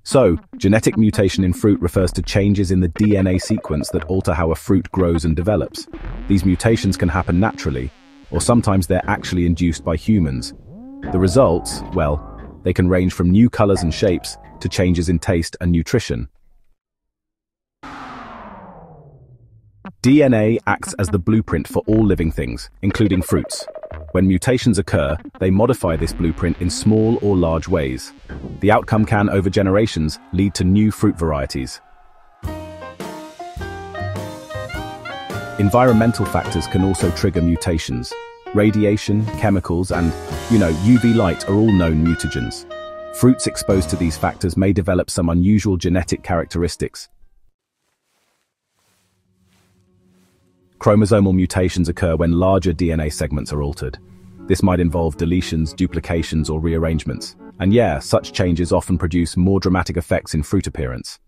So, genetic mutation in fruit refers to changes in the DNA sequence that alter how a fruit grows and develops. These mutations can happen naturally, or sometimes they're actually induced by humans. The results, well, they can range from new colors and shapes to changes in taste and nutrition. DNA acts as the blueprint for all living things, including fruits. When mutations occur, they modify this blueprint in small or large ways. The outcome can, over generations, lead to new fruit varieties. Environmental factors can also trigger mutations. Radiation, chemicals, and, UV light are all known mutagens. Fruits exposed to these factors may develop some unusual genetic characteristics. Chromosomal mutations occur when larger DNA segments are altered. This might involve deletions, duplications, or rearrangements. And yeah, such changes often produce more dramatic effects in fruit appearance.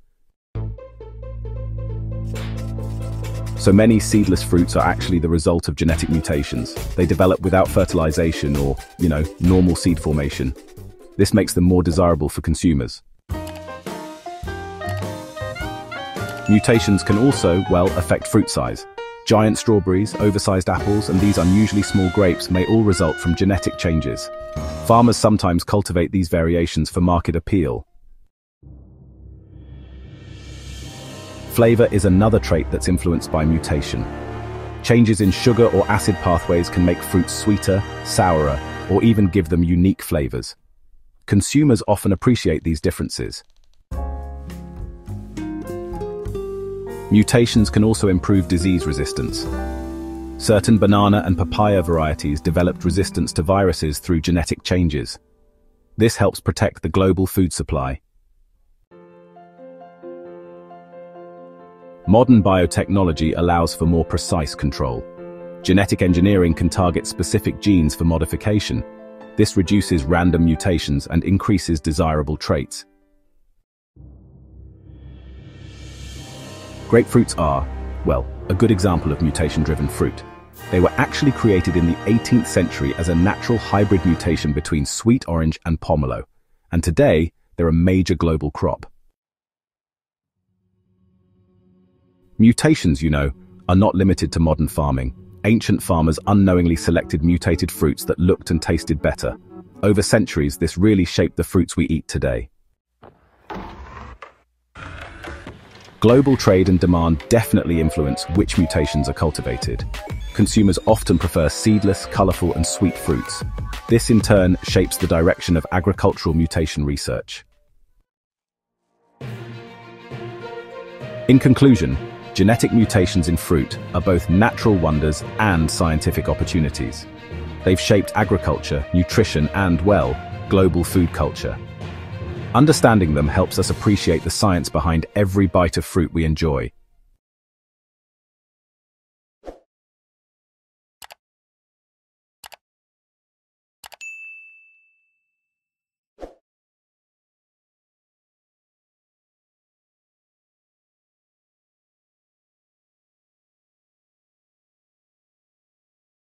So many seedless fruits are actually the result of genetic mutations. They develop without fertilization or, normal seed formation. This makes them more desirable for consumers. Mutations can also, affect fruit size. Giant strawberries, oversized apples, and these unusually small grapes may all result from genetic changes. Farmers sometimes cultivate these variations for market appeal. Flavor is another trait that's influenced by mutation. Changes in sugar or acid pathways can make fruits sweeter, sourer, or even give them unique flavors. Consumers often appreciate these differences. Mutations can also improve disease resistance. Certain banana and papaya varieties developed resistance to viruses through genetic changes. This helps protect the global food supply. Modern biotechnology allows for more precise control. Genetic engineering can target specific genes for modification. This reduces random mutations and increases desirable traits. Grapefruits are, a good example of mutation-driven fruit. They were actually created in the 18th century as a natural hybrid mutation between sweet orange and pomelo, and today they're a major global crop. Mutations, are not limited to modern farming. Ancient farmers unknowingly selected mutated fruits that looked and tasted better. Over centuries, this really shaped the fruits we eat today. Global trade and demand definitely influence which mutations are cultivated. Consumers often prefer seedless, colorful, and sweet fruits. This in turn shapes the direction of agricultural mutation research. In conclusion, genetic mutations in fruit are both natural wonders and scientific opportunities. They've shaped agriculture, nutrition, and, global food culture. Understanding them helps us appreciate the science behind every bite of fruit we enjoy.